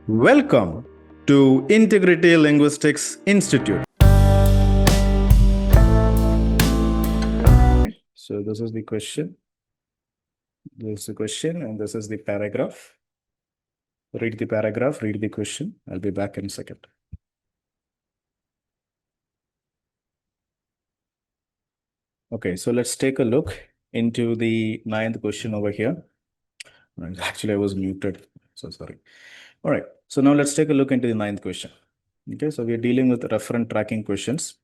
Welcome to Integrity Linguistics Institute. So this is the question. This is the question and this is the paragraph. Read the paragraph, read the question. I'll be back in a second. Okay, so let's take a look into the 9th question over here. Actually, I was muted. So sorry. All right. So now let's take a look into the 9th question. Okay, so we're dealing with referent tracking questions.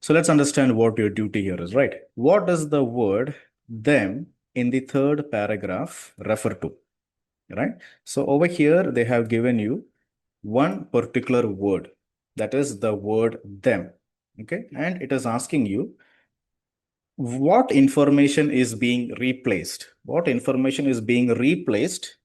So let's understand what your duty here is, right? What does the word them in the third paragraph refer to, right? So over here, they have given you one particular word, that is the word them, okay? And it is asking you what information is being replaced? What information is being replaced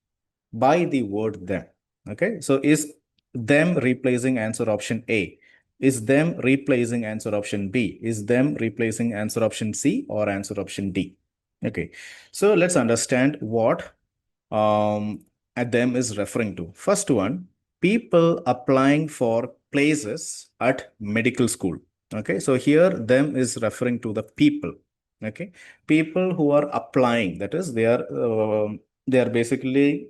by the word them? Okay, so is them replacing answer option A? Is them replacing answer option B? Is them replacing answer option C or answer option D? Okay, so let's understand what at them is referring to. First one, people applying for places at medical school. Okay, so here them is referring to the people. Okay, people who are applying, that is, they are basically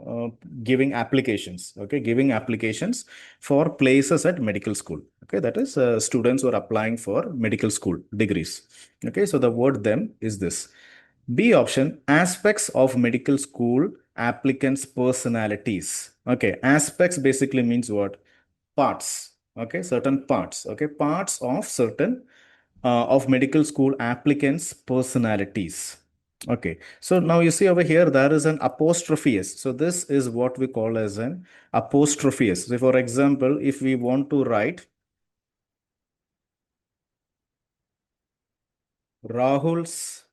uh, giving applications. Okay, giving applications for places at medical school. Okay, that is students who are applying for medical school degrees. Okay, so the word them is this. B option, aspects of medical school applicants' personalities. Okay, aspects basically means what? Parts. Okay, certain parts. Okay, parts of certain of medical school applicants' personalities. Okay, so now you see over here there is an apostrophe S. So this is what we call as an apostrophe S. So for example, if we want to write Rahul's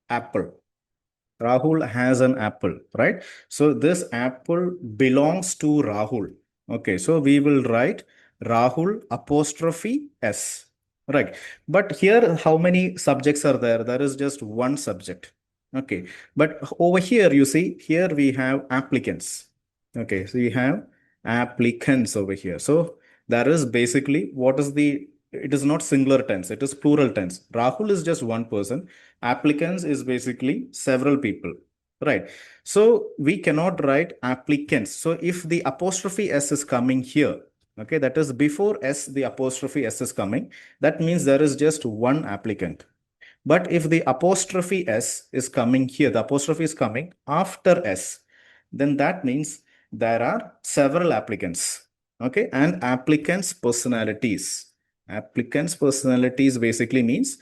apple. Rahul has an apple, right? So this apple belongs to Rahul. Okay, so we will write Rahul apostrophe S, right? But here, how many subjects are there? There is just one subject. Okay, but over here, you see, here we have applicants. Okay, so we have applicants over here. So that is basically what is it is not singular tense, it is plural tense. Rahul is just one person. Applicants is basically several people, right? So we cannot write applicants. So if the apostrophe S is coming here, okay, that is before S, the apostrophe S is coming, that means there is just one applicant. But if the apostrophe S is coming here, the apostrophe is coming after S, then that means there are several applicants, okay, and applicants' personalities. Applicants' personalities basically means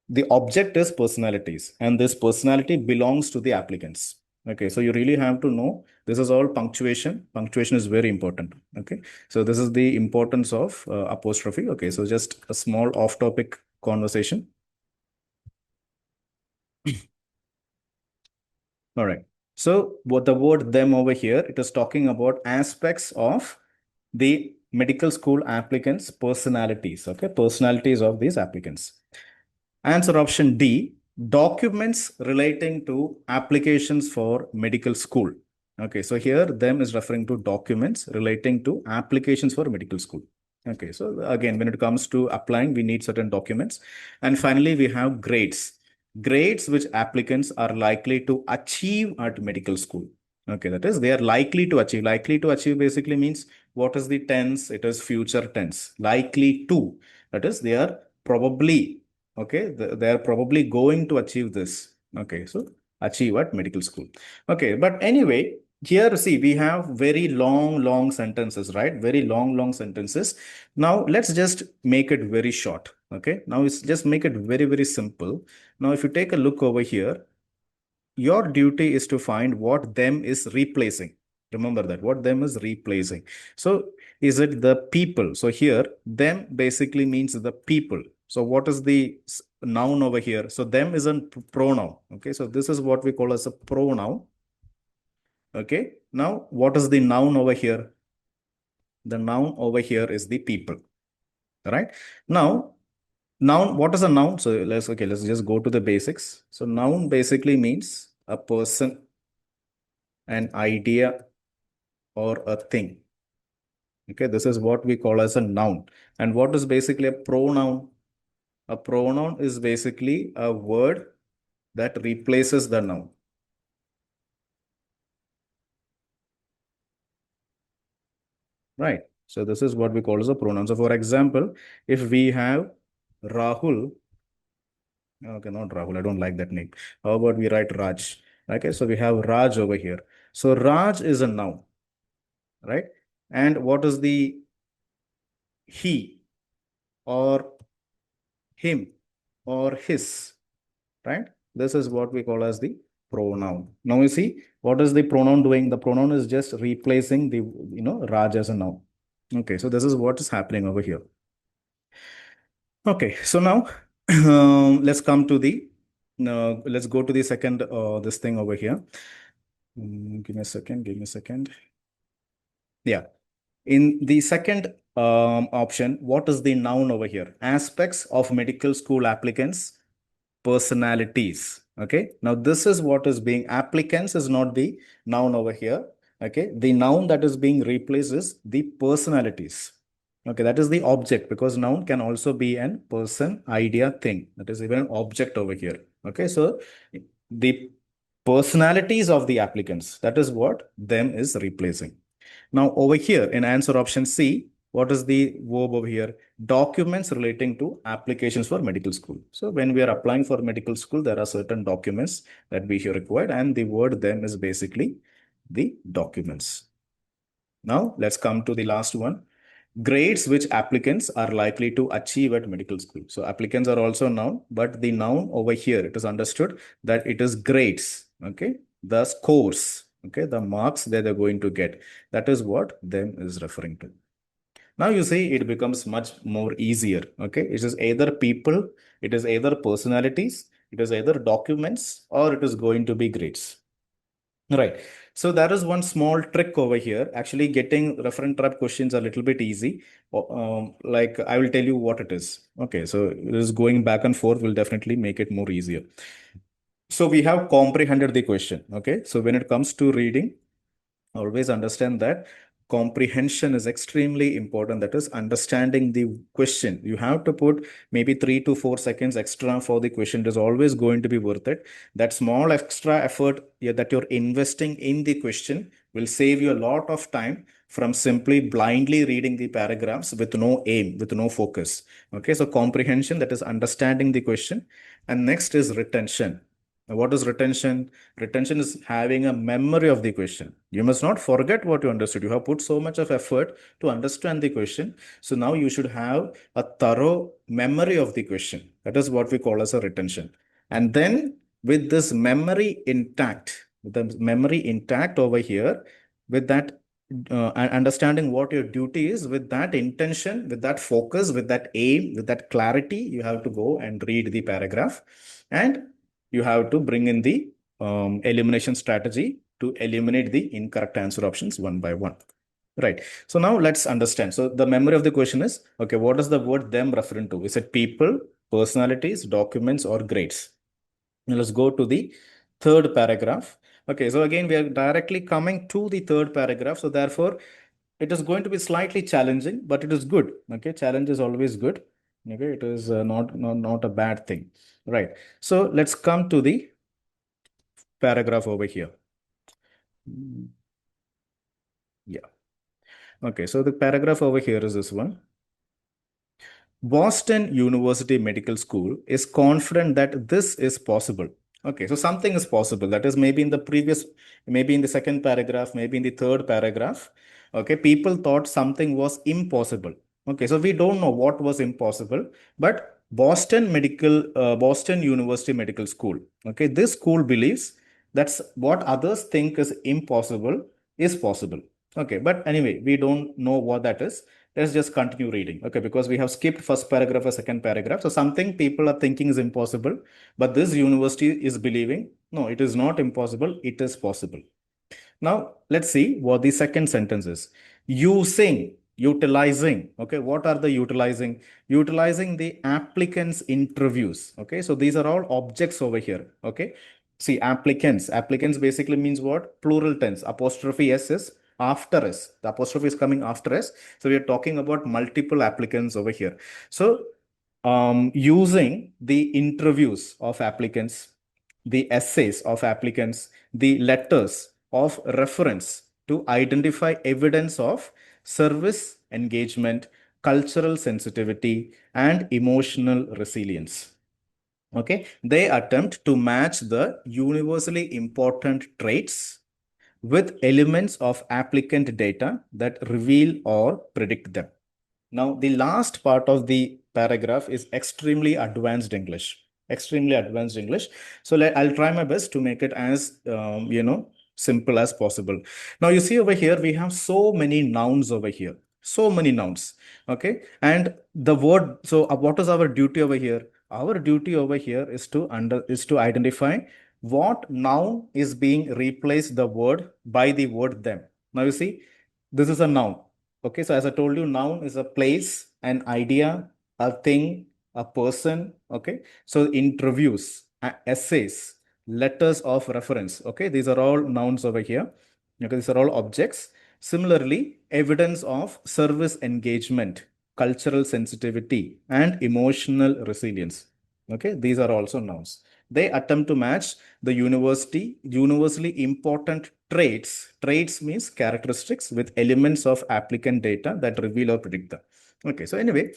the object is personalities and this personality belongs to the applicants. Okay, so you really have to know this is all punctuation. Punctuation is very important. Okay, so this is the importance of apostrophe. Okay, so just a small off topic conversation. All right, so what the word them over here, it is talking about aspects of the medical school applicants personalities. Okay, personalities of these applicants. Answer option D, documents relating to applications for medical school. Okay, so here them is referring to documents relating to applications for medical school. Okay, so again, when it comes to applying, we need certain documents. And finally, we have grades. Grades which applicants are likely to achieve at medical school. Okay, that is, they are likely to achieve. Likely to achieve basically means what is the tense? It is future tense. Likely to. That is, they are probably, okay, they are probably going to achieve this. Okay, so achieve at medical school. Okay, but anyway, here see we have very long sentences, right? Very long sentences. Now let's just make it very short. Okay, now it's just make it very simple. Now if you take a look over here, your duty is to find what them is replacing. Remember that what them is replacing. So is it the people? So here them basically means the people. So what is the noun over here? So them is a pronoun. Okay, so this is what we call as a pronoun. Okay, now what is the noun over here? The noun over here is the people. All right, now noun, what is a noun? So let's just go to the basics. So noun basically means a person, an idea, or a thing. Okay, this is what we call as a noun. And what is basically a pronoun? A pronoun is basically a word that replaces the noun. Right. So this is what we call as a pronoun. So for example, if we have Rahul, okay, not Rahul, I don't like that name. How about we write Raj? Okay, so we have Raj over here. So Raj is a noun, right? And what is the he or him or his, right? This is what we call as the pronoun. Now you see, what is the pronoun doing? The pronoun is just replacing the, Raj as a noun. Okay, so this is what is happening over here. Okay, so now let's come to the, let's go to the second, this thing over here. Give me a second, give me a second. Yeah. In the second option, what is the noun over here? Aspects of medical school applicants, personalities. Okay. Now, this is what is being, applicants is not the noun over here. Okay. The noun that is being replaced is the personalities. Okay. That is the object, because noun can also be an person, idea, thing. That is even an object over here. Okay. So the personalities of the applicants, that is what them is replacing. Now, over here in answer option C, what is the verb over here? Documents relating to applications for medical school. So when we are applying for medical school, there are certain documents that we here required, and the word them is basically the documents. Now, let's come to the last one. Grades which applicants are likely to achieve at medical school. So applicants are also noun, but the noun over here, it is understood that it is grades, okay? The scores, okay? The marks that they're going to get. That is what them is referring to. Now you see it becomes much more easier, okay? It is either people, it is either personalities, it is either documents, or it is going to be grades. Right. So there is one small trick over here. Actually, getting referent trap questions a little bit easy. Like I will tell you what it is. Okay. So this going back and forth will definitely make it more easier. So we have comprehended the question. Okay. So when it comes to reading, always understand that comprehension is extremely important. That is understanding the question. You have to put maybe 3 to 4 seconds extra for the question. It is always going to be worth it. That small extra effort, yeah, that you're investing in the question will save you a lot of time from simply blindly reading the paragraphs with no aim, with no focus. Okay, so comprehension, that is understanding the question. And next is retention. Now, what is retention? Retention is having a memory of the question. You must not forget what you understood. You have put so much of effort to understand the question. So now you should have a thorough memory of the question. That is what we call as a retention. And then with this memory intact, with the memory intact over here, with that understanding what your duty is, with that intention, with that focus, with that aim, with that clarity, you have to go and read the paragraph. And you have to bring in the elimination strategy to eliminate the incorrect answer options one by one. Right. So now let's understand. So the memory of the question is, okay, what is the word them referring to? Is it people, personalities, documents, or grades? Now let's go to the third paragraph. Okay, so again, we are directly coming to the third paragraph. So therefore, it is going to be slightly challenging, but it is good. Okay, challenge is always good. Okay, it is not a bad thing. Right. So let's come to the paragraph over here. Yeah. Okay, so the paragraph over here is this one. Boston University Medical School is confident that this is possible. Okay, so something is possible. That is maybe in the previous, maybe in the second paragraph, maybe in the third paragraph. Okay, people thought something was impossible. Okay, so we don't know what was impossible, but Boston University Medical School. Okay, this school believes that's what others think is impossible is possible. Okay, but anyway, we don't know what that is. Let's just continue reading. Okay, because we have skipped first paragraph or second paragraph. So something people are thinking is impossible, but this university is believing, no, it is not impossible, it is possible. Now, let's see what the second sentence is. Using, utilizing. Okay, what are the utilizing? Utilizing the applicants' interviews. Okay, so these are all objects over here. Okay, see, applicants. Applicants basically means what? Plural tense. Apostrophe S is after s. The apostrophe is coming after s. So we are talking about multiple applicants over here. So using the interviews of applicants, the essays of applicants, the letters of reference to identify evidence of service engagement, cultural sensitivity, and emotional resilience. Okay, they attempt to match the universally important traits with elements of applicant data that reveal or predict them. Now, the last part of the paragraph is extremely advanced English. Extremely advanced English. So I'll try my best to make it as simple as possible. Now you see over here we have so many nouns over here. So many nouns. Okay, and the word. So what is our duty over here? Our duty over here is to identify what noun is being replaced the word by the word them. Now you see, this is a noun. Okay, so as I told you, noun is a place, an idea, a thing, a person. Okay, so interviews, essays, letters of reference. Okay, these are all nouns over here. Okay, these are all objects. Similarly, evidence of service engagement, cultural sensitivity, and emotional resilience. Okay, these are also nouns. They attempt to match the universally important traits. Traits means characteristics with elements of applicant data that reveal or predict them. Okay, so anyway,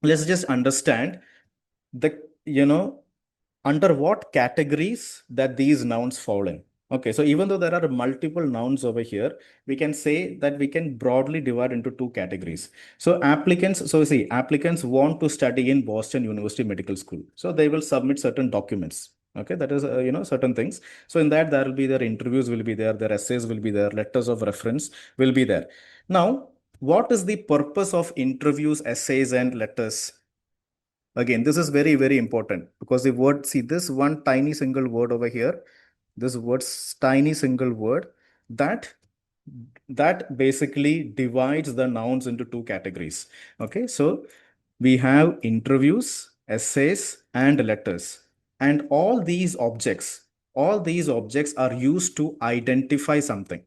let's just understand the, under what categories that these nouns fall in. Okay, so even though there are multiple nouns over here, we can say that we can broadly divide into two categories. So applicants want to study in Boston University Medical School. So they will submit certain documents. Okay, that is, certain things. So in that, there will be their interviews will be there, their essays will be there, letters of reference will be there. Now, what is the purpose of interviews, essays, and letters? Again, this is very, very important because the word, see this one tiny single word over here, this word's tiny single word that basically divides the nouns into two categories. Okay, so we have interviews, essays, and letters. And all these objects are used to identify something.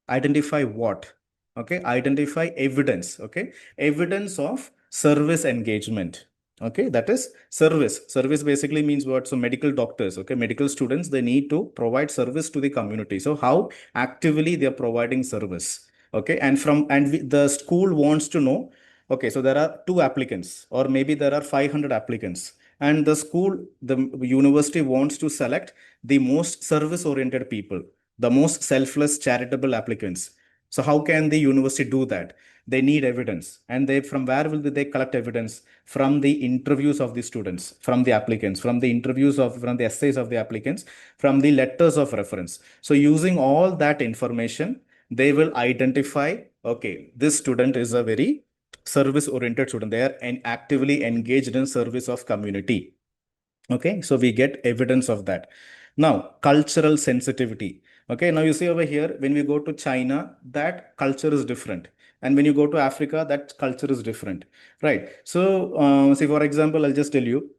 Identify what? Okay, identify evidence. Okay, evidence of service engagement. Okay, that is service basically means what? So medical doctors, okay, medical students, they need to provide service to the community. So how actively they are providing service? Okay, the school wants to know, okay, so there are two applicants or maybe there are 500 applicants, and the university wants to select the most service oriented people, the most selfless charitable applicants. So how can the university do that? They need evidence. And they, from where will they collect evidence? From the interviews of the students, from the applicants, from the essays of the applicants, from the letters of reference. So using all that information, they will identify, okay, this student is a very service oriented student. They are actively engaged in service of community. Okay, so we get evidence of that. Now, cultural sensitivity. Okay, now you see over here, when we go to China, that culture is different. And when you go to Africa, that culture is different, right? So, see, for example, I'll just tell you,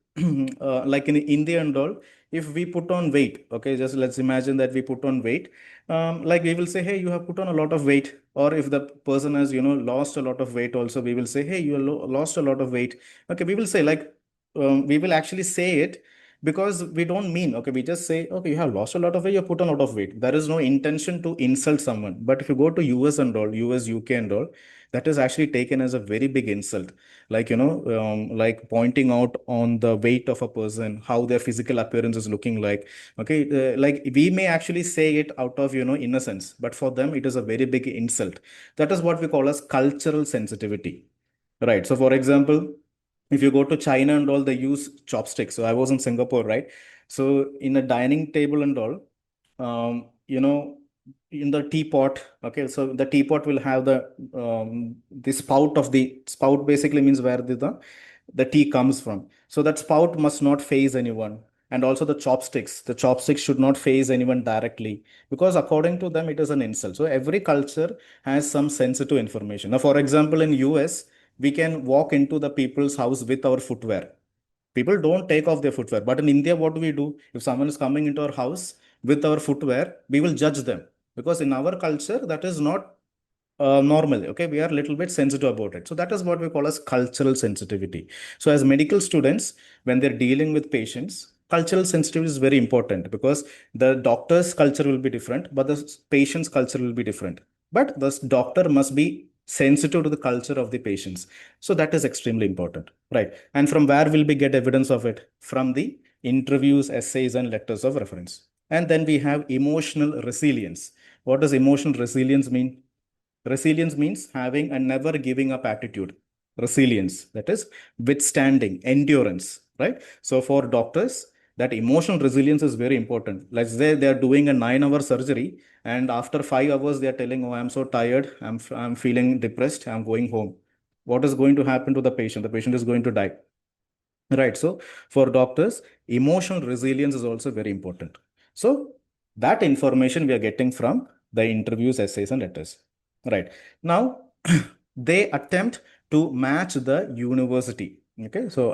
like in India and all, if we put on weight, okay, just let's imagine that we put on weight, like we will say, hey, you have put on a lot of weight. Or if the person has, lost a lot of weight also, we will say, hey, you lost a lot of weight. Okay, we will say like, we will actually say it because we don't mean, okay, we just say, okay, you have lost a lot of weight, you put on a lot of weight. There is no intention to insult someone. But if you go to US and all, US, UK and all, that is actually taken as a very big insult. Like, like pointing out on the weight of a person, how their physical appearance is looking like. Okay, like we may actually say it out of, innocence, but for them, it is a very big insult. That is what we call as cultural sensitivity. Right. So, for example, if you go to China and all, they use chopsticks. So I was in Singapore, right? So in a dining table and all, in the teapot, okay, so the teapot will have the spout basically means where the tea comes from. So that spout must not face anyone. And also the chopsticks should not face anyone directly because according to them, it is an insult. So every culture has some sensitive information. Now, for example, in US, we can walk into the people's house with our footwear. People don't take off their footwear. But in India, what do we do? If someone is coming into our house with our footwear, we will judge them. because in our culture, that is not normal. Okay, we are a little bit sensitive about it. So that is what we call as cultural sensitivity. So as medical students, when they're dealing with patients, cultural sensitivity is very important, because the doctor's culture will be different, but the patient's culture will be different. But the doctor must be sensitive to the culture of the patients. So that is extremely important, right? And from where will we get evidence of it? From the interviews, essays, and letters of reference. And then we have emotional resilience. What does emotional resilience mean? Resilience means having a never giving up attitude. Resilience, that is withstanding, endurance, right? So for doctors, that emotional resilience is very important. Let's say they are doing a 9-hour surgery, and after 5 hours, they are telling, "Oh, I'm so tired. I'm feeling depressed. I'm going home." What is going to happen to the patient? The patient is going to die. Right. So for doctors, emotional resilience is also very important. So that information we are getting from the interviews, essays, and letters. Right. Now, they attempt to match the university. Okay. So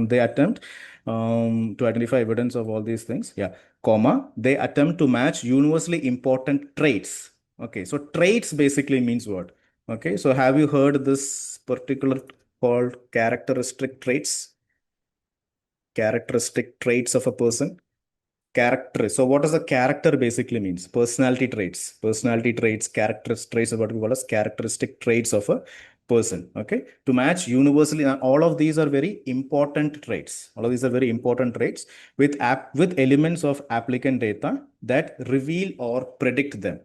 they attempt to identify evidence of all these things. Yeah. Comma. They attempt to match universally important traits. Okay. So traits basically means what? Okay. So have you heard this particular called characteristic traits? Characteristic traits of a person. Character. So what does a character basically means? Personality traits. Personality traits, characteristic traits are what we call as characteristic traits of a person. Okay. To match universally, all of these are very important traits. All of these are very important traits with elements of applicant data that reveal or predict them.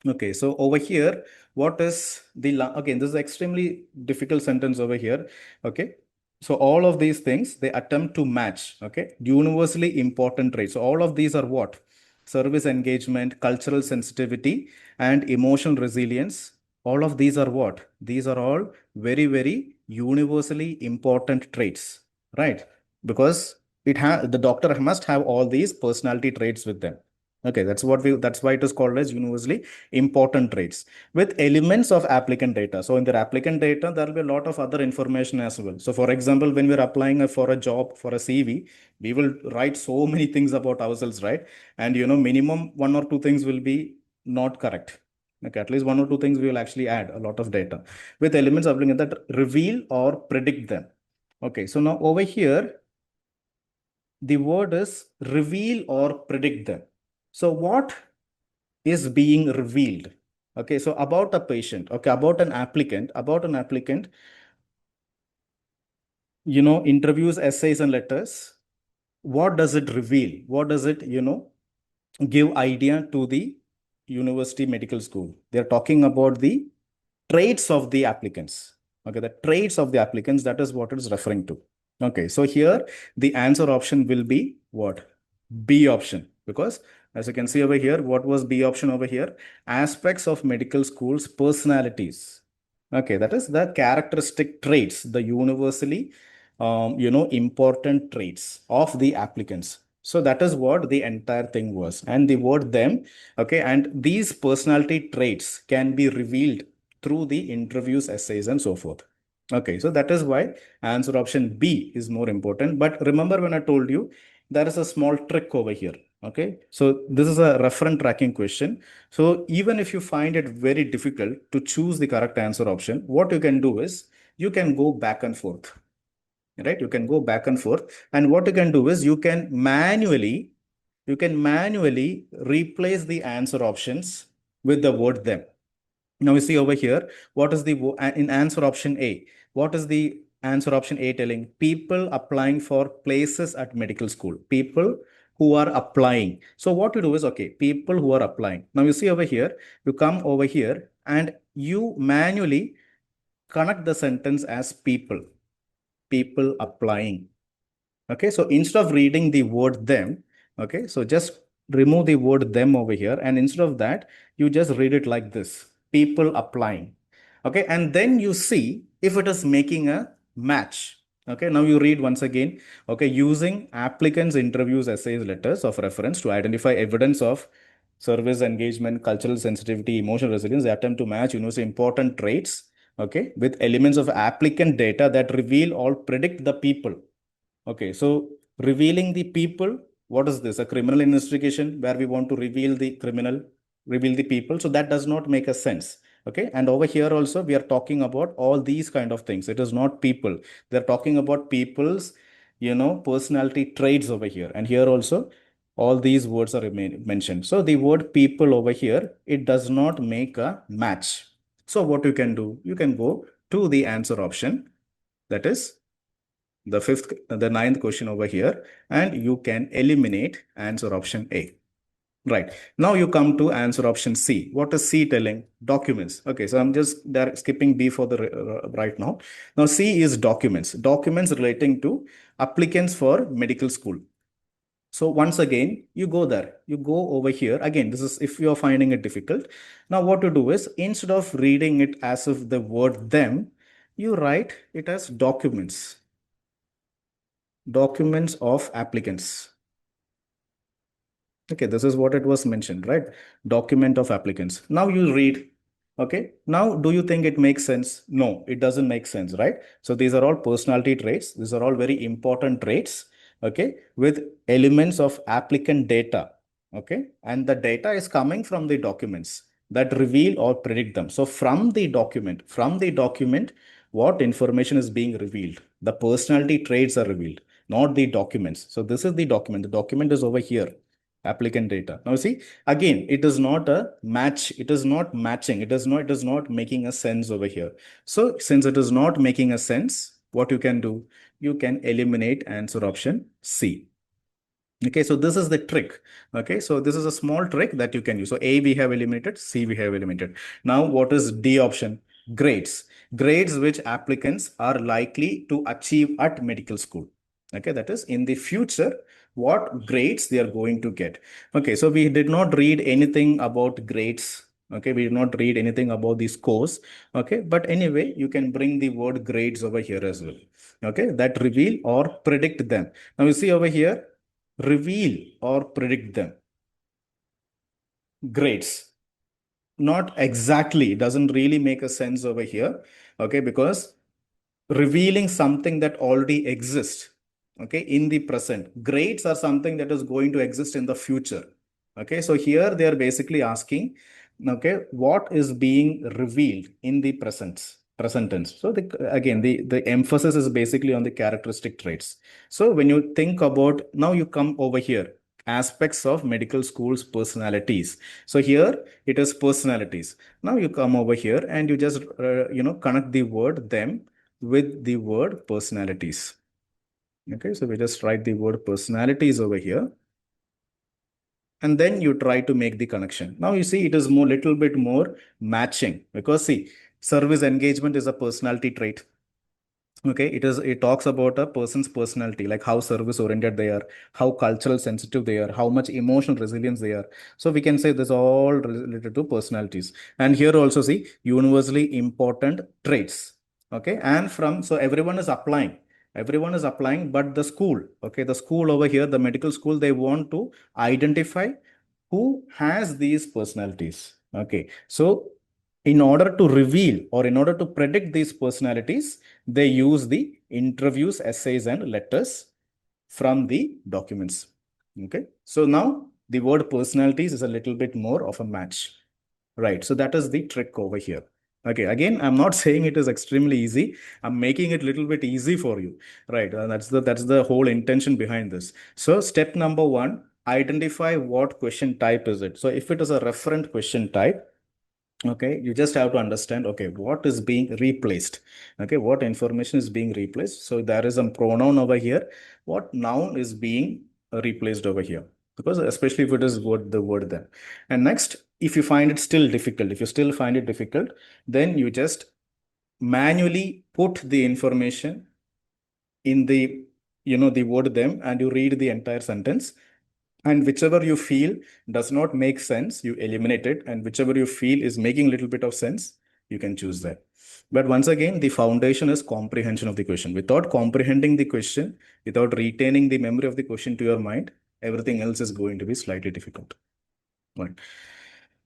Okay, so over here, what is the, again, this is extremely difficult sentence over here. Okay, so all of these things, they attempt to match, okay, universally important traits. So all of these are what? Service engagement, cultural sensitivity, and emotional resilience. All of these are what? These are all very, very universally important traits, right? Because the doctor must have all these personality traits with them. Okay, that's why it is called as universally important traits with elements of applicant data. So in the applicant data, there will be a lot of other information as well. So for example, when we're applying for a job for a CV, we will write so many things about ourselves, right? And minimum one or two things will be not correct. Okay, at least one or two things we will actually add a lot of data with elements of applicant that reveal or predict them. Okay, so now over here, the word is reveal or predict them. So what is being revealed? Okay, so about a patient, okay, about an applicant, interviews, essays, and letters, what does it reveal? What does it, give idea to the university medical school? They're talking about the traits of the applicants. Okay, the traits of the applicants, that is what it's referring to. Okay, so here the answer option will be what? B option. Because as you can see over here, what was B option over here? Aspects of medical schools' personalities. Okay, that is the characteristic traits, the universally, important traits of the applicants. So that is what the entire thing was. And the word them, okay, and these personality traits can be revealed through the interviews, essays, and so forth. Okay, so that is why answer option B is more important. But remember when I told you there is a small trick over here. Okay, so this is a referent tracking question. So even if you find it very difficult to choose the correct answer option, what you can do is you can go back and forth, right? You can go back and forth. And what you can do is you can manually replace the answer options with the word them. Now we see over here, what is the in answer option A? What is the answer option A telling? People applying for places at medical school. People who are applying. So what you do is, okay, people who are applying. Now you see over here, you come over here and you manually connect the sentence as people. People applying. Okay, so instead of reading the word them, okay, so just remove the word them over here. And instead of that, you just read it like this, people applying. Okay, and then you see if it is making a match. Okay, now you read once again, okay, using applicants' interviews, essays, letters of reference to identify evidence of service engagement, cultural sensitivity, emotional resilience, they attempt to match important traits, okay, with elements of applicant data that reveal or predict the people. Okay, so revealing the people, what is this? A criminal investigation where we want to reveal the criminal, reveal the people. So that does not make a sense. Okay. And over here also, we are talking about all these kind of things. It is not people. They're talking about people's, personality traits over here. And here also, all these words are mentioned. So the word people over here, it does not make a match. So what you can do, you can go to the answer option. That is the ninth question over here, and you can eliminate answer option A. Right. Now you come to answer option C. What is C telling? Documents. Okay, so I'm just skipping B for the right now. Now C is documents. Documents relating to applicants for medical school. So once again, you go there. You go over here. Again, this is if you're finding it difficult. Now what to do is, instead of reading it as if the word them, you write it as documents. Documents of applicants. Okay, this is what it was mentioned, right? Document of applicants. Now you read. Okay, now do you think it makes sense? No, it doesn't make sense, right? So these are all personality traits. These are all very important traits, okay, with elements of applicant data, okay? And the data is coming from the documents that reveal or predict them. So from the document, what information is being revealed? The personality traits are revealed, not the documents. So this is the document. The document is over here, applicant data. Now see, again, it is not a match. It is not matching. It is not making a sense over here. So since it is not making a sense, what you can do, you can eliminate answer option C. Okay, so this is the trick. Okay, so this is a small trick that you can use. So A we have eliminated, C we have eliminated. Now what is D option? Grades. Grades which applicants are likely to achieve at medical school. Okay, that is in the future, what grades they are going to get. Okay, so we did not read anything about grades. Okay, we did not read anything about the scores. Okay, but anyway, you can bring the word grades over here as well. Okay, that reveal or predict them. Now you see over here, reveal or predict them. Grades. Not exactly, doesn't really make a sense over here. Okay, because revealing something that already exists, okay, in the present. Grades are something that is going to exist in the future. Okay, so here they are basically asking, okay, what is being revealed in the present tense. So again, the emphasis is basically on the characteristic traits. So when you think about, now you come over here, aspects of medical school's personalities. So here it is personalities. Now you come over here and you just connect the word them with the word personalities. Okay, so we just write the word personalities over here. And then you try to make the connection. Now you see it is more, little bit more matching, because see, service engagement is a personality trait. Okay, it talks about a person's personality, like how service oriented they are, how cultural sensitive they are, how much emotional resilience they are. So we can say this all related to personalities. And here also see universally important traits. Okay, and from, so everyone is applying, but the school, okay, the school over here, the medical school, they want to identify who has these personalities. Okay, so in order to reveal or in order to predict these personalities, they use the interviews, essays, and letters from the documents. Okay, so now the word personalities is a little bit more of a match, right? So that is the trick over here. Okay, again, I'm not saying it is extremely easy. I'm making it a little bit easy for you, right? That's the whole intention behind this. So step number one, identify what question type is it. So if it is a referent question type, okay, you just have to understand, okay, what is being replaced. Okay, what information is being replaced. So there is a pronoun over here. What noun is being replaced over here? Because especially if it is the word then. And next, if you find it still difficult, if you still find it difficult, then you just manually put the information in the, the word them, and you read the entire sentence. And whichever you feel does not make sense, you eliminate it. And whichever you feel is making a little bit of sense, you can choose that. But once again, the foundation is comprehension of the question. Without comprehending the question, without retaining the memory of the question to your mind, everything else is going to be slightly difficult. Right.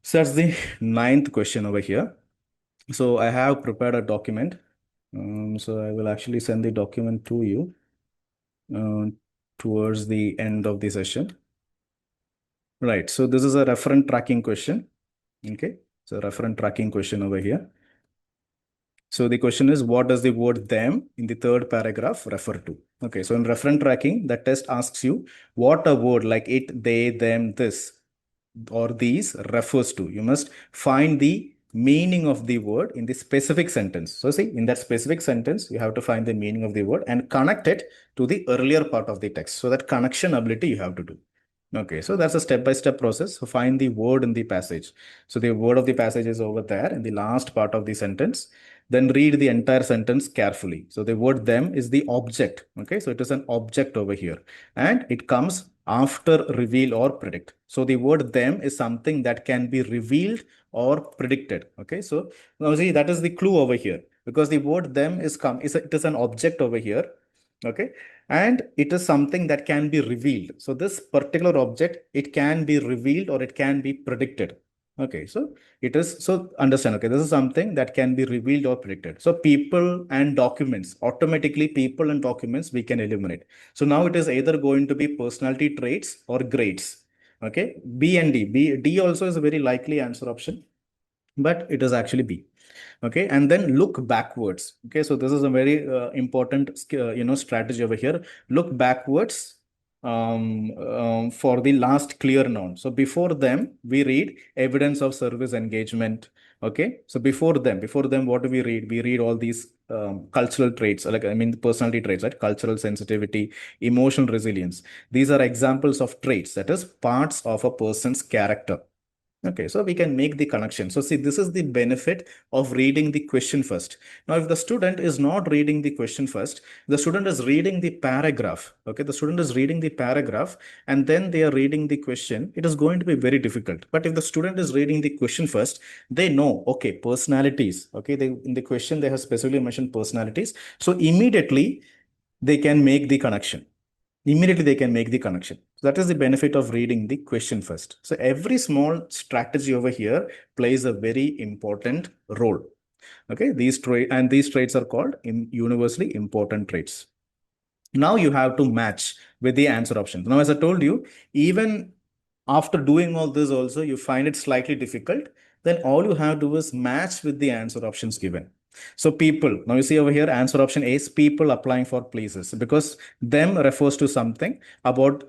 So that's the ninth question over here. So I have prepared a document. So I will actually send the document to you uh, towards the end of the session. Right. So this is a referent tracking question. Okay, so referent tracking question over here. So the question is, what does the word them in the third paragraph refer to? Okay, so in referent tracking, the test asks you what a word like it, they, them, this, or these refers to. You must find the meaning of the word in the specific sentence. So see, in that specific sentence, you have to find the meaning of the word and connect it to the earlier part of the text. So that connection ability you have to do. Okay, so that's a step-by-step process. So find the word in the passage. So the word of the passage is over there in the last part of the sentence. Then read the entire sentence carefully. So the word them is the object. Okay, so it is an object over here. And it comes after reveal or predict. So the word them is something that can be revealed or predicted. Okay, so now see, that is the clue over here, because the word them it is an object over here. Okay, and it is something that can be revealed. So this particular object, it can be revealed or it can be predicted. Okay, so it is, so understand, okay, this is something that can be revealed or predicted. So people and documents, automatically people and documents we can eliminate. So now it is either going to be personality traits or grades. Okay, B and D. D also is a very likely answer option, but it is actually B. Okay, and then look backwards. Okay, so this is a very important strategy over here. Look backwards for the last clear noun. So before them we read evidence of service engagement. Okay, so before them what do we read? We read all these cultural traits, like I mean personality traits, right? Cultural sensitivity, emotional resilience. These are examples of traits, that is parts of a person's character. Okay, so we can make the connection. So see, this is the benefit of reading the question first. Now, if the student is not reading the question first, the student is reading the paragraph. Okay, the student is reading the paragraph and then they are reading the question. It is going to be very difficult. But if the student is reading the question first, they know, okay, personalities. Okay, in the question, they have specifically mentioned personalities. So immediately they can make the connection. Immediately they can make the connection. So that is the benefit of reading the question first. So every small strategy over here plays a very important role. Okay, these traits are called universally important traits. Now you have to match with the answer options. Now, as I told you, even after doing all this also, you find it slightly difficult, then all you have to do is match with the answer options given. So people, now you see over here, answer option A is people applying for places, because them refers to something about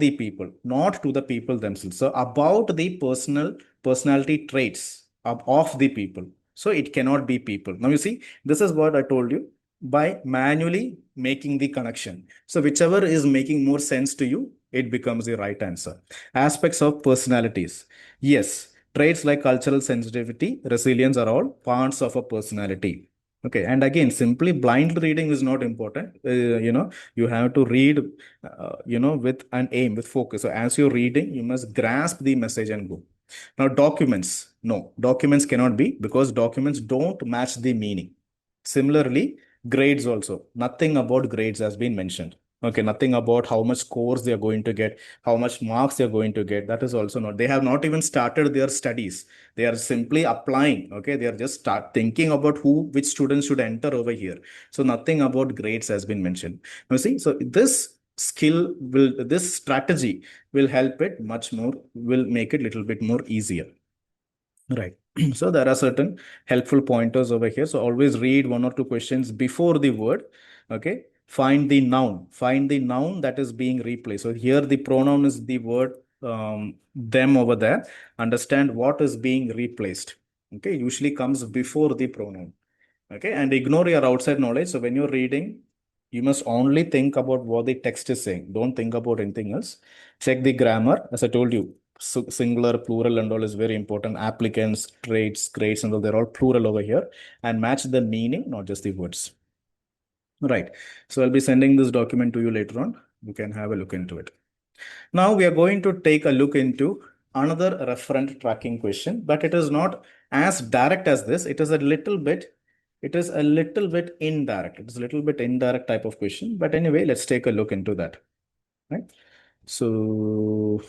the people, not to the people themselves. So about the personality traits of the people. So it cannot be people. Now you see, this is what I told you, by manually making the connection. So whichever is making more sense to you, it becomes the right answer. Aspects of personalities. Yes, traits like cultural sensitivity, resilience are all parts of a personality. Okay, and again, simply blind reading is not important. You have to read, with an aim, with focus. So as you're reading, you must grasp the message and go. Now, documents. No, documents cannot be, because documents don't match the meaning. Similarly, grades also. Nothing about grades has been mentioned. Okay, nothing about how much scores they are going to get, how much marks they are going to get. That is also not. They have not even started their studies. They are simply applying. Okay, they are just start thinking about which students should enter over here. So nothing about grades has been mentioned. You see, so this strategy will help it much more, will make it a little bit more easier. Right. So there are certain helpful pointers over here. So always read one or two questions before the word. Okay. Find the noun. Find the noun that is being replaced. So here the pronoun is the word them over there. Understand what is being replaced. Okay. Usually comes before the pronoun. Okay, and ignore your outside knowledge. So when you're reading, you must only think about what the text is saying. Don't think about anything else. Check the grammar. As I told you, singular, plural, and all is very important. Applicants, traits, grades, and all, they're all plural over here. And match the meaning, not just the words. Right. So I'll be sending this document to you later on. You can have a look into it. Now we are going to take a look into another referent tracking question, but it is not as direct as this. It is a little bit indirect. It is a little bit indirect type of question. But anyway, let's take a look into that. Right. So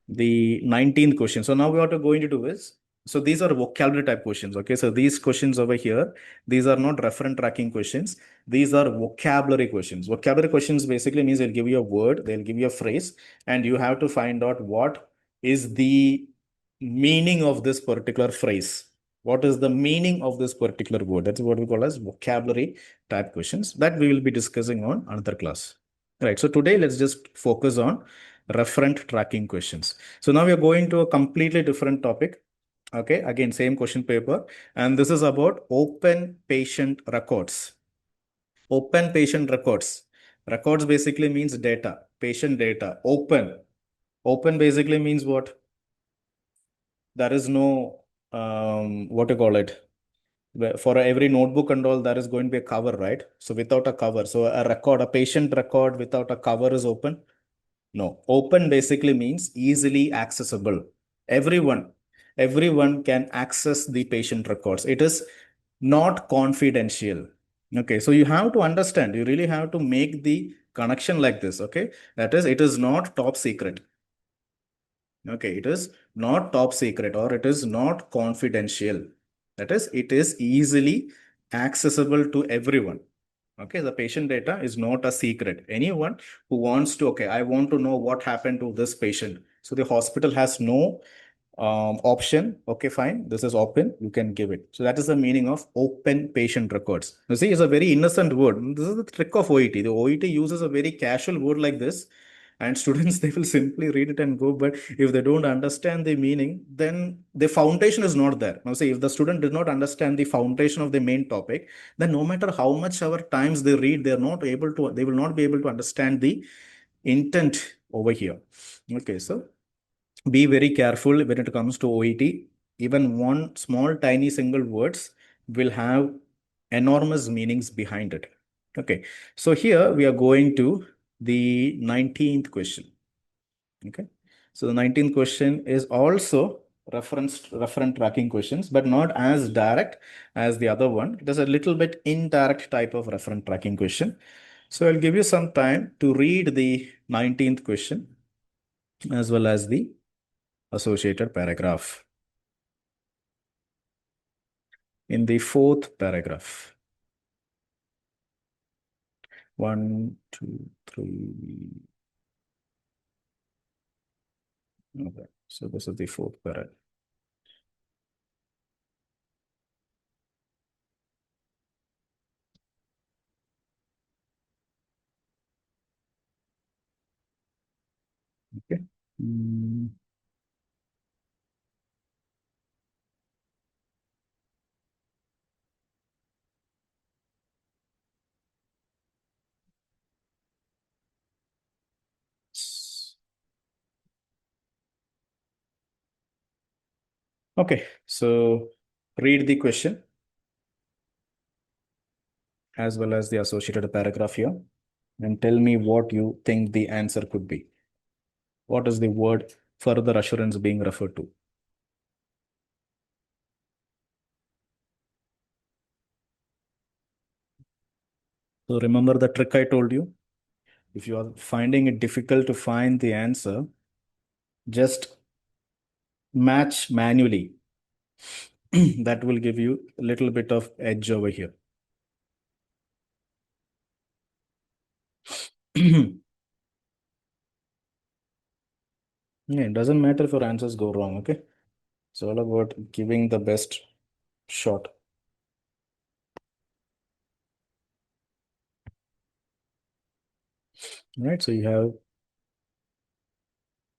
the 19th question. So now what we're going to do is, so these are vocabulary type questions. Okay, so these questions over here, these are not referent tracking questions. These are vocabulary questions. Vocabulary questions basically means they'll give you a word, they'll give you a phrase, and you have to find out what is the meaning of this particular phrase. What is the meaning of this particular word? That's what we call as vocabulary type questions that we will be discussing on another class. Right. So today let's just focus on referent tracking questions. So now we are going to a completely different topic. Okay. Again, same question paper. And this is about open patient records. Open patient records. Records basically means data, patient data. Open. Open basically means what? There is no, what to call it? For every notebook and all, there is going to be a cover, right? So without a cover, so a record, a patient record without a cover is open? No. Open basically means easily accessible. Everyone, everyone can access the patient records. It is not confidential. Okay, so you have to understand, you really have to make the connection like this. Okay, that is, it is not top secret. Okay, it is not top secret or it is not confidential. That is, it is easily accessible to everyone. Okay, the patient data is not a secret. Anyone who wants to, okay, I want to know what happened to this patient. So the hospital has no option. Okay, fine. This is open. You can give it. So that is the meaning of open patient records. You see, it's a very innocent word. This is the trick of OET. The OET uses a very casual word like this, and students they will simply read it and go. But if they don't understand the meaning, then the foundation is not there. Now, see, if the student did not understand the foundation of the main topic, then no matter how much our times they read, they are not able to. They will not be able to understand the intent over here. Okay, so be very careful when it comes to OET. Even one small, tiny single words will have enormous meanings behind it. Okay, so here we are going to the 19th question. Okay, so the 19th question is also referent tracking questions, but not as direct as the other one. It is a little bit indirect type of referent tracking question. So I'll give you some time to read the 19th question as well as the associated paragraph. In the fourth paragraph, 1, 2, 3. Okay, so this is the fourth paragraph. Okay. Mm. Okay, so read the question as well as the associated paragraph here and tell me what you think the answer could be. What is the word further assurance being referred to? So remember the trick I told you? If you are finding it difficult to find the answer, just match manually. That will give you a little bit of edge over here. Yeah, it doesn't matter if your answers go wrong, okay? It's all about giving the best shot. All right, so you have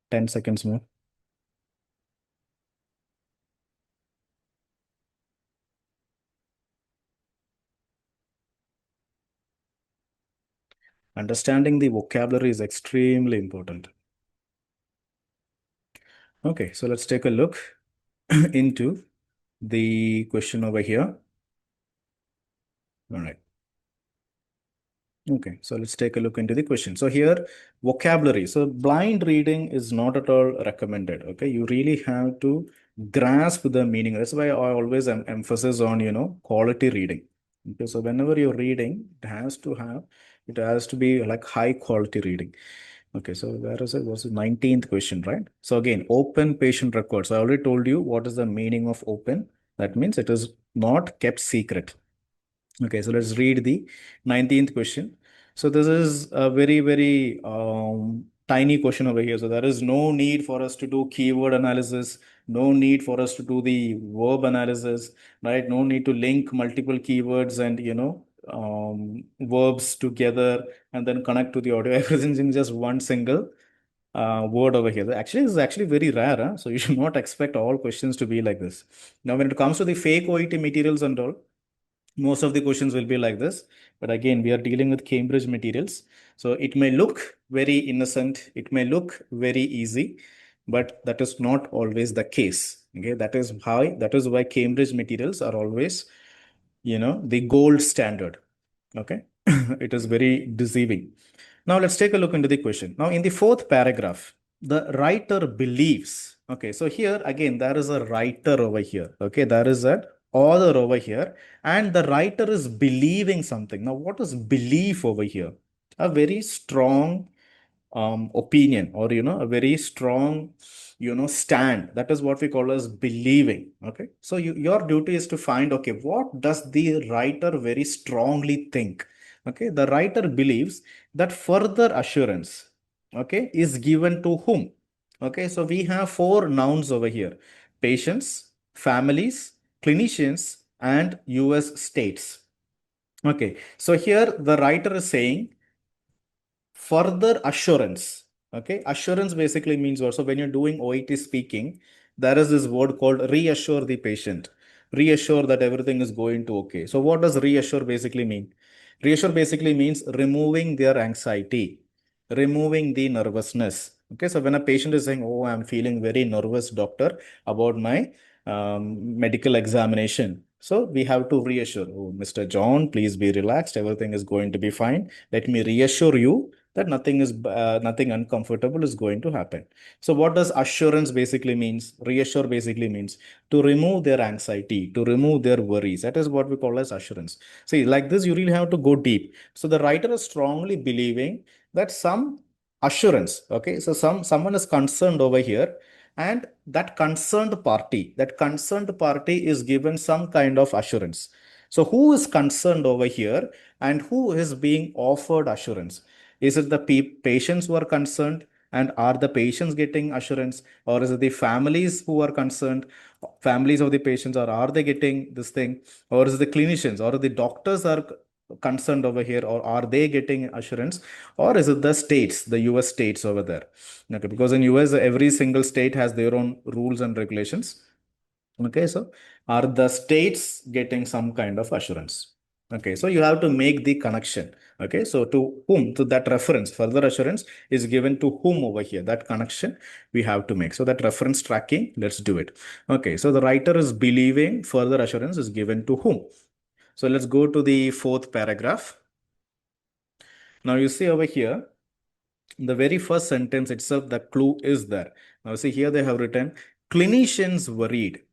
10 seconds more. Understanding the vocabulary is extremely important. Okay, so let's take a look into the question over here. All right. Okay, so let's take a look into the question. So here, vocabulary. So blind reading is not at all recommended. Okay, you really have to grasp the meaning. That's why I always emphasis on, quality reading. Okay, so whenever you're reading, it has to be like high quality reading. Okay, so where is it? Was the 19th question, right? So again, open patient records. I already told you what is the meaning of open. That means it is not kept secret. Okay, so let's read the 19th question. So this is a very, very tiny question over here. So there is no need for us to do keyword analysis, no need for us to do the verb analysis, right? No need to link multiple keywords and, verbs together and then connect to the audio. Everything's in just one single word over here. Actually, this is actually very rare. Huh? So you should not expect all questions to be like this. Now, when it comes to the fake OET materials and all, most of the questions will be like this. But again, we are dealing with Cambridge materials. So it may look very innocent, it may look very easy, but that is not always the case. Okay, that is why Cambridge materials are always, the gold standard. Okay, it is very deceiving. Now let's take a look into the question. Now in the fourth paragraph, the writer believes. Okay, so here again, there is a writer over here. Okay, there is an author over here, and the writer is believing something. Now, what is belief over here? A very strong opinion, or a very strong stand. That is what we call as believing. Okay, so your duty is to find, okay, what does the writer very strongly think? Okay, the writer believes that further assurance, okay, is given to whom? Okay, so we have four nouns over here: patients, families, clinicians, and US states. Okay, so here the writer is saying further assurance. Okay, assurance basically means also when you're doing OET speaking, there is this word called reassure the patient, reassure that everything is going to okay. So what does reassure basically mean? Reassure basically means removing their anxiety, removing the nervousness. Okay, so when a patient is saying, oh, I'm feeling very nervous, doctor, about my medical examination, so we have to reassure, oh, Mr. John, please be relaxed, everything is going to be fine. Let me reassure you that nothing uncomfortable is going to happen. So what does assurance basically means? Reassure basically means to remove their anxiety, to remove their worries. That is what we call as assurance. See, like this, you really have to go deep. So the writer is strongly believing that some assurance, okay, so someone is concerned over here, and that concerned party is given some kind of assurance. So who is concerned over here, and who is being offered assurance? Is it the patients who are concerned, and are the patients getting assurance, or is it the families who are concerned, families of the patients, or are they getting this thing, or is it the clinicians or the doctors are concerned over here, or are they getting assurance, or is it the states, the US states over there? Okay, because in US every single state has their own rules and regulations. Okay, so are the states getting some kind of assurance? Okay, so you have to make the connection. Okay, so to whom, to that reference, further assurance is given to whom over here, that connection we have to make. So that reference tracking, let's do it. Okay, so the writer is believing further assurance is given to whom. So let's go to the fourth paragraph. Now you see over here, the very first sentence itself, the clue is there. Now see here they have written clinicians worried.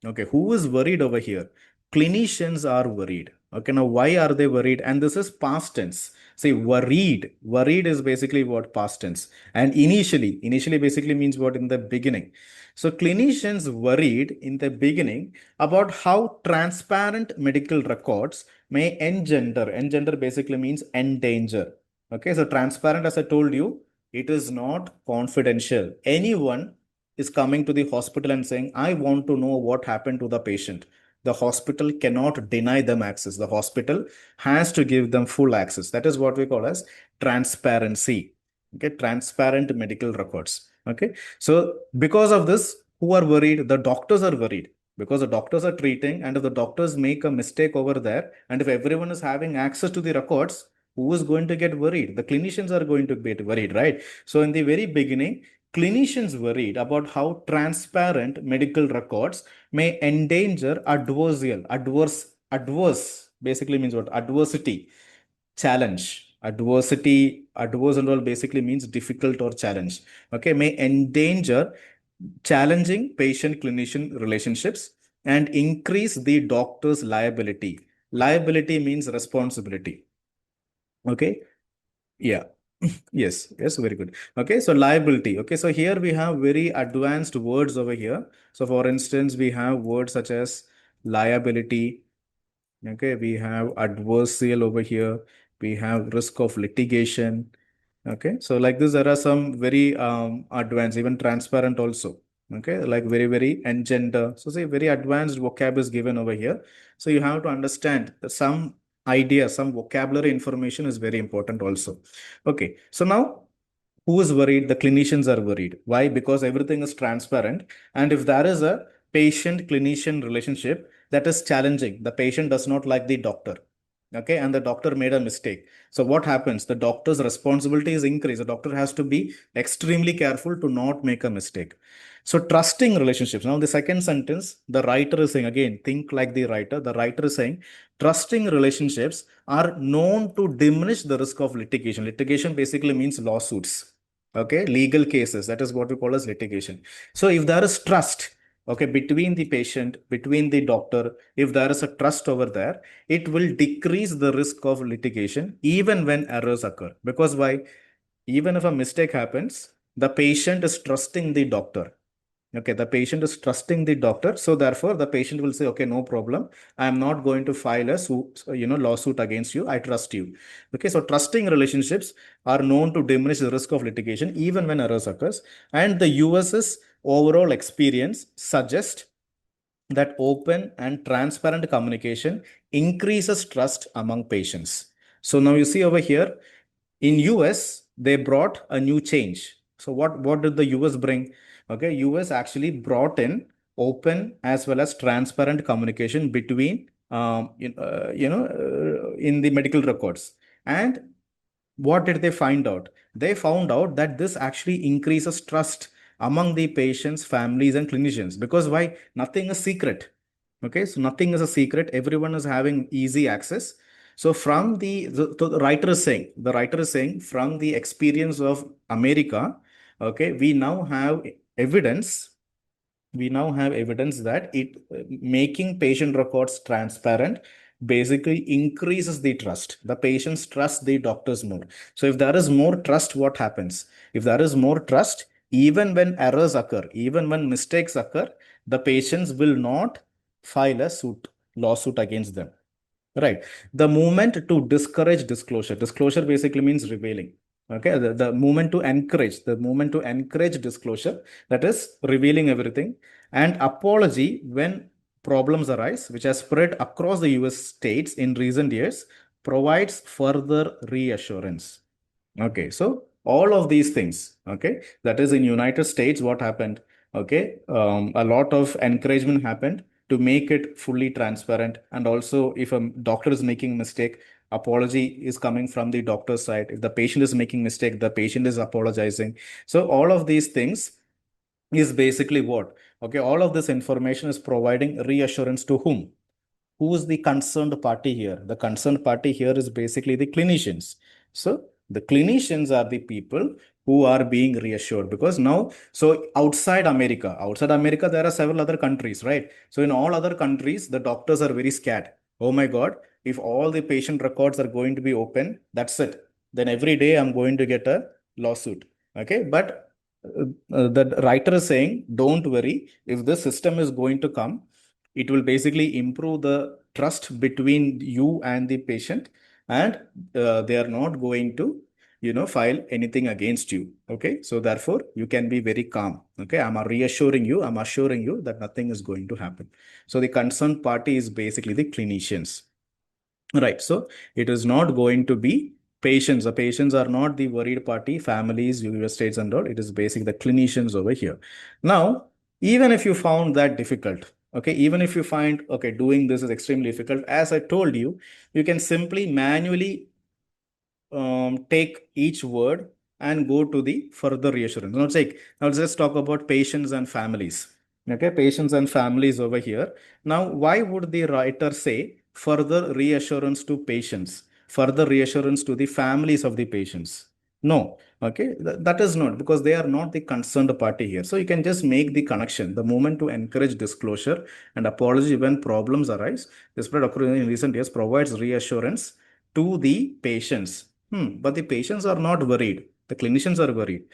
Okay, who is worried over here? Clinicians are worried. Okay, now why are they worried? And this is past tense. See, worried. Worried is basically what? Past tense. And initially basically means what? In the beginning. So clinicians worried in the beginning about how transparent medical records may engender basically means endanger. Okay, so transparent, as I told you, it is not confidential. Anyone is coming to the hospital and saying, I want to know what happened to the patient. The hospital cannot deny them access. The hospital has to give them full access. That is what we call as transparency. Okay, transparent medical records. Okay, so because of this, who are worried? The doctors are worried because the doctors are treating, and if the doctors make a mistake over there, and if everyone is having access to the records, who is going to get worried? The clinicians are going to get worried, right? So in the very beginning, clinicians worried about how transparent medical records may endanger adverse basically means what? Adversity, challenge, adverse and all basically means difficult or challenge. Okay, may endanger challenging patient-clinician relationships and increase the doctor's liability. Liability means responsibility. Okay, yeah. Yes, yes, very good. Okay, so liability. Okay, so here we have very advanced words over here. So for instance, we have words such as liability. Okay, we have adversarial over here. We have risk of litigation. Okay, so like this, there are some very advanced, even transparent also. Okay, like very, very engender. So say very advanced vocab is given over here. So you have to understand that some idea, some vocabulary information is very important also. Okay, so now who is worried? The clinicians are worried. Why? Because everything is transparent. And if there is a patient clinician relationship that is challenging, the patient does not like the doctor. Okay, and the doctor made a mistake. So what happens? The doctor's responsibility is increased. The doctor has to be extremely careful to not make a mistake. So trusting relationships. Now the second sentence, the writer is saying, again, think like the writer. The writer is saying, trusting relationships are known to diminish the risk of litigation. Litigation basically means lawsuits. Okay, legal cases. That is what we call as litigation. So if there is trust, okay, between the patient, between the doctor, if there is a trust over there, it will decrease the risk of litigation even when errors occur. Because why? Even if a mistake happens, the patient is trusting the doctor. Okay, the patient is trusting the doctor. So therefore, the patient will say, okay, no problem. I am not going to file a lawsuit against you. I trust you. Okay, so trusting relationships are known to diminish the risk of litigation even when errors occurs. And the US's overall experience suggests that open and transparent communication increases trust among patients. So now you see over here, in US, they brought a new change. So what did the US bring? Okay, US actually brought in open as well as transparent communication between in the medical records. And what did they find out? They found out that this actually increases trust among the patients, families, and clinicians. Because why? Nothing is secret. Okay, so nothing is a secret. Everyone is having easy access. So from the writer is saying from the experience of America, okay, we now have evidence that it making patient records transparent basically increases the trust. The patients trust the doctors more. So if there is more trust, what happens? If there is more trust, even when errors occur, even when mistakes occur, the patients will not file a lawsuit against them. Right. The movement to discourage disclosure. Disclosure basically means revealing. Okay. The movement to encourage disclosure, that is revealing everything, and apology when problems arise, which has spread across the US states in recent years, provides further reassurance. Okay, so all of these things, okay, that is in United States, what happened? Okay, a lot of encouragement happened to make it fully transparent. And also, if a doctor is making mistake, apology is coming from the doctor's side. If the patient is making mistake, the patient is apologizing. So all of these things is basically what? Okay, all of this information is providing reassurance to whom? Who is the concerned party here? The concerned party here is basically the clinicians. So the clinicians are the people who are being reassured because now, so outside America, there are several other countries, right? So in all other countries, the doctors are very scared. Oh my God, if all the patient records are going to be open, that's it. Then every day I'm going to get a lawsuit. Okay, but the writer is saying, don't worry, if this system is going to come, it will basically improve the trust between you and the patient, and they are not going to file anything against you. Okay, so therefore you can be very calm. Okay, I'm assuring you that nothing is going to happen. So the concerned party is basically the clinicians. Right. So it is not going to be patients. The patients are not the worried party, families, US states and all. It is basically the clinicians over here. Now, even if you found that difficult, okay, even if you find, okay, doing this is extremely difficult, as I told you, you can simply manually take each word and go to the further reassurance. Now let's just talk about patients and families. Okay, patients and families over here. Now, why would the writer say further reassurance to patients, further reassurance to the families of the patients? No, okay, that is not, because they are not the concerned party here. So you can just make the connection. The moment to encourage disclosure and apology when problems arise, this spread occurring in recent years provides reassurance to the patients. But the patients are not worried. The clinicians are worried.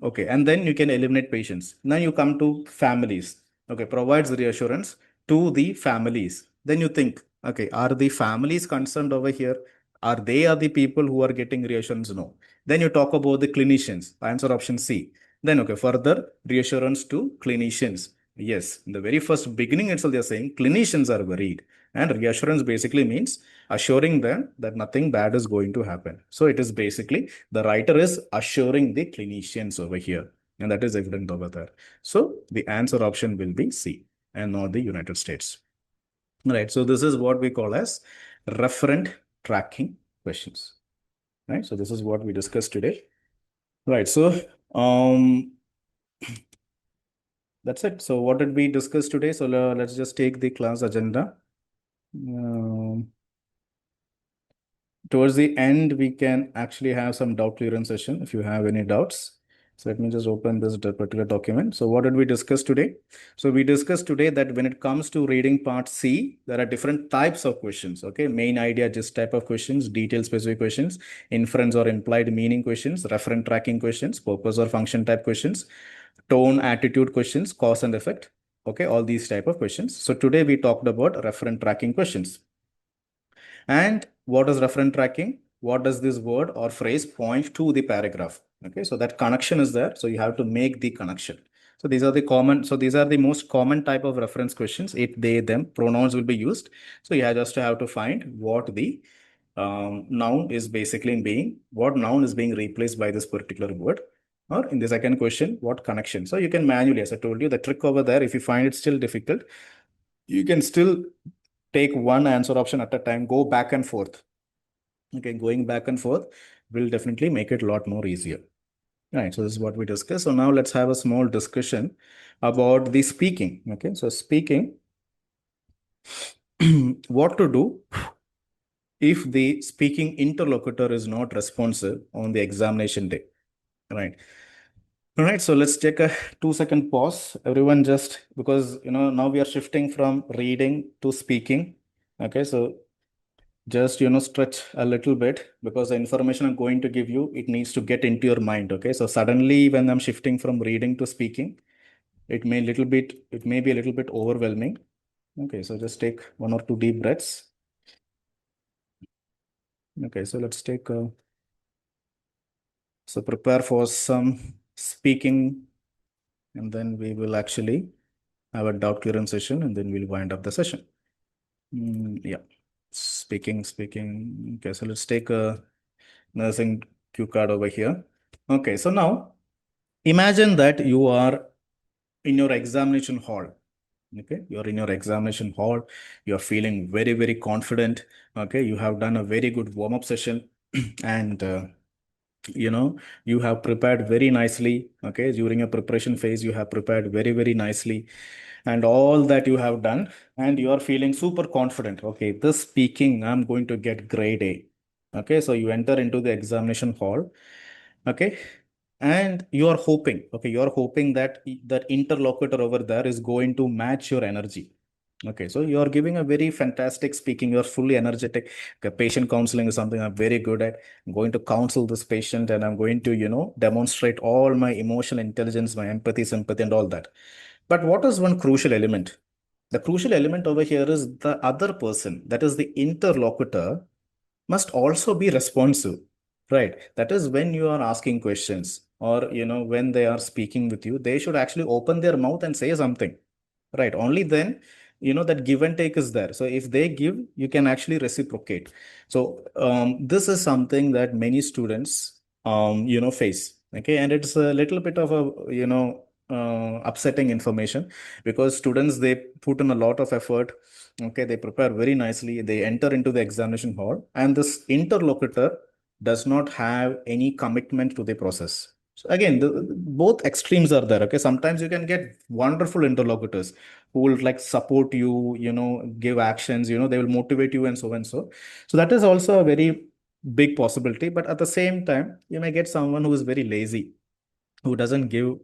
Okay, and then you can eliminate patients. Now you come to families. Okay, provides reassurance to the families. Then you think, okay, are the families concerned over here? Are they are the people who are getting reassurance? No. Then you talk about the clinicians. Answer option C. Then, okay, further reassurance to clinicians. Yes, in the very first beginning itself, they are saying clinicians are worried. And reassurance basically means assuring them that nothing bad is going to happen. So it is basically the writer is assuring the clinicians over here. And that is evident over there. So the answer option will be C and not the United States. Right. So this is what we call as referent tracking questions. Right. So this is what we discussed today. Right. So that's it. So what did we discuss today? So let's just take the class agenda. Towards the end, we can actually have some doubt clearance session if you have any doubts. So let me just open this particular document. So what did we discuss today? So we discussed today that when it comes to reading part C, there are different types of questions. Okay, main idea, just type of questions, detail specific questions, inference or implied meaning questions, referent tracking questions, purpose or function type questions, tone, attitude questions, cause and effect. Okay, all these type of questions. So today we talked about referent tracking questions. And what is referent tracking? What does this word or phrase point to the paragraph? Okay, so that connection is there. So you have to make the connection. So these are the common, so these are the most common type of reference questions. It, they, them, pronouns will be used. So you just have to find what the noun is basically being, what noun is being replaced by this particular word. Or in the second question, what connection? So you can manually, as I told you, the trick over there, if you find it still difficult, you can still take one answer option at a time, go back and forth. Okay, going back and forth will definitely make it a lot more easier. Right, so this is what we discussed. So now let's have a small discussion about the speaking. Okay, so speaking, what to do if the speaking interlocutor is not responsive on the examination day. Right. All right, so let's take a 2-second pause. Everyone just, because, now we are shifting from reading to speaking. Okay, so just, stretch a little bit because the information I'm going to give you, it needs to get into your mind. Okay, so suddenly when I'm shifting from reading to speaking, it may be a little bit overwhelming. Okay, so just take 1 or 2 deep breaths. Okay, so let's take so prepare for some speaking, and then we will actually have a doubt clearance session, and then we'll wind up the session. Yeah, speaking. Okay, so let's take a nursing cue card over here. Okay, so now imagine that you are in your examination hall. Okay, you're in your examination hall, you're feeling very, very confident. Okay, you have done a very good warm-up session, and you have prepared very nicely. Okay, during your preparation phase, you have prepared very, very nicely, and all that you have done, and you are feeling super confident. Okay, this speaking, I'm going to get grade A. Okay, so you enter into the examination hall. Okay, and you are hoping, okay, you are hoping that that interlocutor over there is going to match your energy. Okay, so you are giving a very fantastic speaking, you're fully energetic. Okay, patient counseling is something I'm very good at. I'm going to counsel this patient, and I'm going to, demonstrate all my emotional intelligence, my empathy, sympathy, and all that. But what is one crucial element? The crucial element over here is the other person, that is the interlocutor, must also be responsive, right? That is when you are asking questions, or when they are speaking with you, they should actually open their mouth and say something, right? Only then that give and take is there. So if they give, you can actually reciprocate. So this is something that many students face. Okay, and it's a little bit of a upsetting information, because students, they put in a lot of effort. Okay, they prepare very nicely, they enter into the examination hall, and this interlocutor does not have any commitment to the process. So again, both extremes are there. Okay, sometimes you can get wonderful interlocutors who will like support you, give actions, they will motivate you, and so and so. So that is also a very big possibility. But at the same time, you may get someone who is very lazy, who doesn't give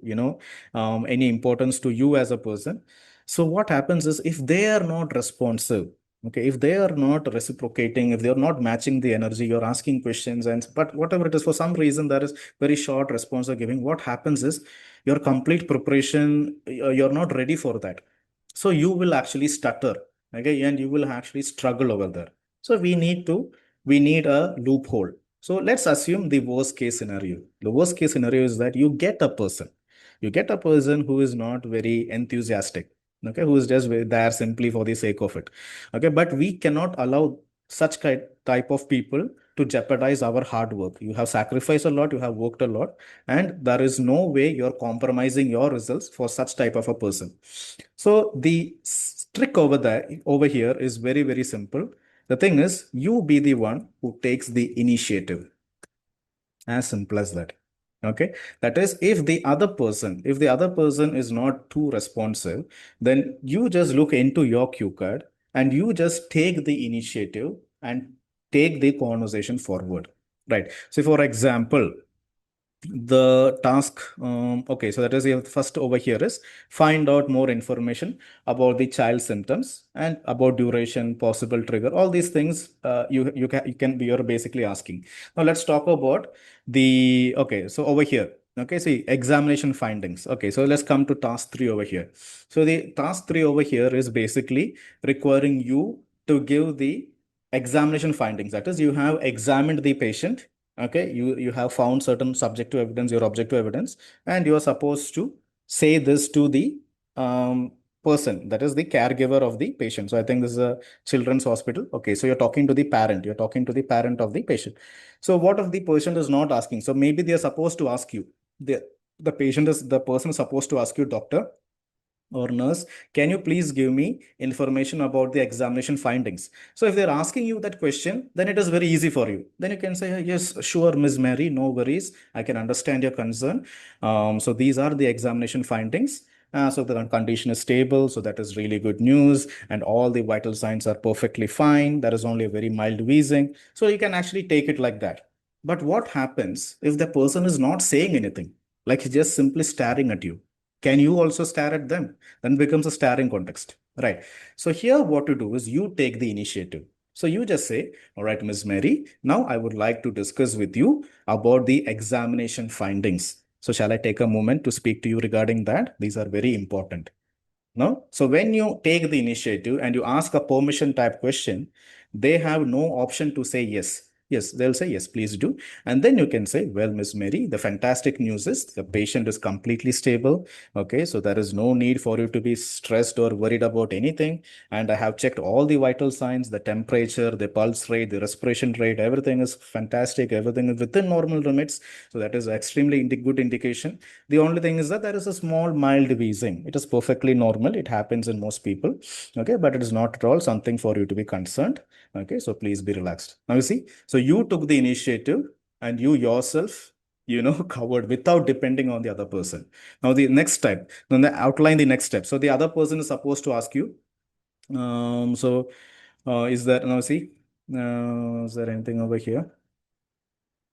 any importance to you as a person. So what happens is, if they are not responsive, okay, if they are not reciprocating, if they are not matching the energy, you're asking questions, and but whatever it is, for some reason there is very short response you're giving, what happens is your complete preparation, you're not ready for that. So you will actually stutter, okay, and you will actually struggle over there. So we need to we need a loophole. So let's assume the worst case scenario. The worst case scenario is that you get a person who is not very enthusiastic, okay, who is just there simply for the sake of it. Okay, but we cannot allow such type of people to jeopardize our hard work. You have sacrificed a lot, you have worked a lot, and there is no way you're compromising your results for such type of a person. So the trick over here is very, very simple. The thing is, you be the one who takes the initiative. As simple as that. Okay. That is, if the other person is not too responsive, then you just look into your cue card and you just take the initiative and take the conversation forward. Right. So for example, the task, okay, so that is the first over here is find out more information about the child symptoms and about duration, possible trigger, all these things you can be, you're basically asking. Now let's talk about the, okay, so over here, okay, see examination findings. Okay, so let's come to task 3 over here. So the task 3 over here is basically requiring you to give the examination findings. That is, you have examined the patient. Okay, you have found certain subjective evidence, your objective evidence, and you are supposed to say this to the person, that is the caregiver of the patient. So I think this is a children's hospital. Okay, so you're talking to the parent of the patient. So what if the patient is not asking? So maybe they are supposed to ask you, the person is supposed to ask you, doctor or nurse, can you please give me information about the examination findings? So if they're asking you that question, then it is very easy for you. Then you can say, yes, sure, Ms. Mary, no worries. I can understand your concern. So these are the examination findings. So the condition is stable. So that is really good news. And all the vital signs are perfectly fine. There is only a very mild wheezing. So you can actually take it like that. But what happens if the person is not saying anything? Like he's just simply staring at you. Can you also stare at them? Then becomes a staring context, right? So here what you do is you take the initiative. So you just say, all right, Ms. Mary, now I would like to discuss with you about the examination findings. So shall I take a moment to speak to you regarding that? These are very important. No? So when you take the initiative and you ask a permission type question, they have no option to say yes. Yes, they'll say yes, please do. And then you can say, well, Miss Mary, the fantastic news is the patient is completely stable. Okay, so there is no need for you to be stressed or worried about anything. And I have checked all the vital signs, the temperature, the pulse rate, the respiration rate, everything is fantastic. Everything is within normal limits. So that is extremely good indication. The only thing is that there is a small mild wheezing. It is perfectly normal. It happens in most people. Okay, but it is not at all something for you to be concerned. Okay, so please be relaxed. Now you see, so you took the initiative and you yourself, covered without depending on the other person. Now the next step, then the outline the next step. So the other person is supposed to ask you, is there, now see, is there anything over here?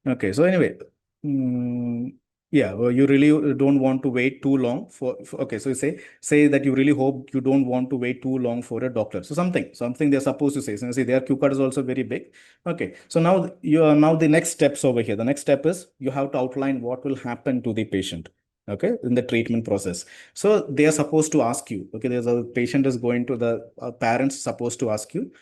Okay, so anyway, mm, yeah, well, you really don't want to wait too long okay, so you say that you really hope you don't want to wait too long for a doctor. So something they're supposed to say. So see, their cue card is also very big. Okay, so now the next steps over here. The next step is you have to outline what will happen to the patient. Okay, in the treatment process. So they are supposed to ask you. Okay, there's a patient is going to the parents supposed to ask you.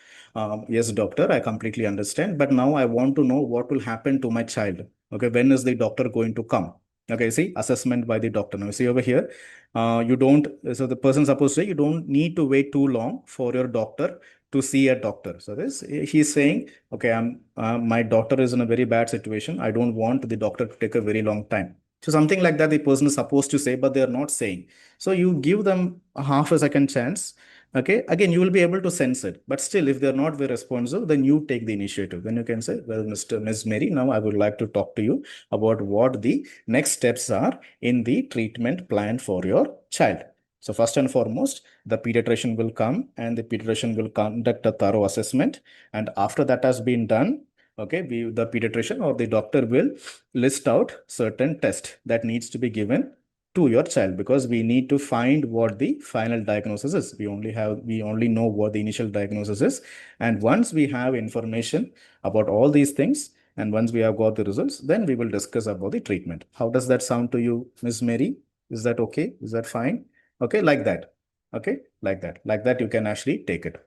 Yes, doctor, I completely understand. But now I want to know what will happen to my child. Okay, when is the doctor going to come? Okay, see, assessment by the doctor. Now, see over here, you don't, so the person supposed to say, you don't need to wait too long for your doctor to see a doctor. So this, he's saying, okay, my daughter is in a very bad situation. I don't want the doctor to take a very long time. So something like that, the person is supposed to say, but they're not saying. So you give them a half a second chance. Okay, again, you will be able to sense it, but still, if they're not very responsive, then you take the initiative. Then you can say, well, Ms. Mary, now I would like to talk to you about what the next steps are in the treatment plan for your child. So first and foremost, the pediatrician will come and the pediatrician will conduct a thorough assessment. And after that has been done, okay, the pediatrician or the doctor will list out certain tests that needs to be given to your child, because we need to find what the final diagnosis is. We only know what the initial diagnosis is. And once we have information about all these things, and once we have got the results, then we will discuss about the treatment. How does that sound to you, Ms. Mary? Is that okay? Is that fine? Okay, like that. Okay, like that. Like that, you can actually take it.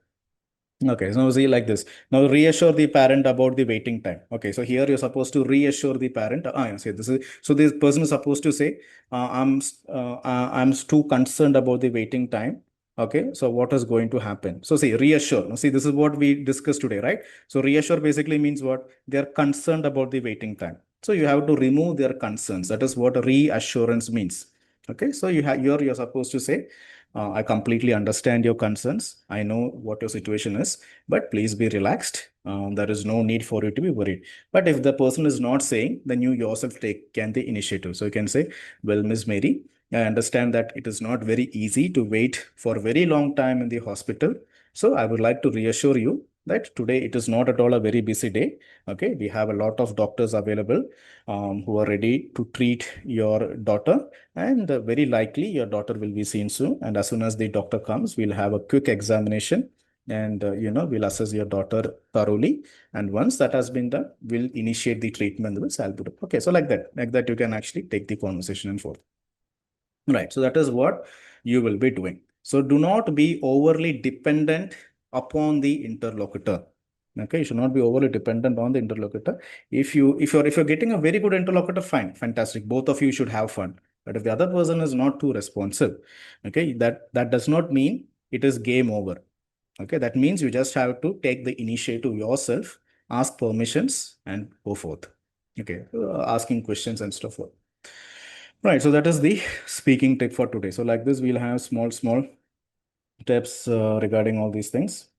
Okay, so see like this. Now reassure the parent about the waiting time. Okay, so here you're supposed to reassure the parent. Yeah, see this is so this person is supposed to say, I'm too concerned about the waiting time. Okay, so what is going to happen? So see reassure. Now see this is what we discussed today, right? So reassure basically means what? They're concerned about the waiting time. So you have to remove their concerns. That is what reassurance means. Okay, so you're supposed to say, I completely understand your concerns. I know what your situation is, but please be relaxed. There is no need for you to be worried. But if the person is not saying, then you yourself can the initiative. So you can say, well, Miss Mary, I understand that it is not very easy to wait for a very long time in the hospital. So I would like to reassure you that today it is not at all a very busy day. Okay, we have a lot of doctors available who are ready to treat your daughter, and very likely your daughter will be seen soon. And as soon as the doctor comes, we'll have a quick examination, and we'll assess your daughter thoroughly. And once that has been done, we'll initiate the treatment with salbutamol. Okay, so like that, you can actually take the conversation and forth. Right. So that is what you will be doing. So do not be overly dependent upon the interlocutor. Okay, you should not be overly dependent on the interlocutor. If you're getting a very good interlocutor, fine, fantastic. Both of you should have fun. But if the other person is not too responsive, okay, that does not mean it is game over. Okay, that means you just have to take the initiative yourself, ask permissions, and go forth. Okay, asking questions and stuff. Right, so that is the speaking tip for today. So like this, we'll have small tips regarding all these things.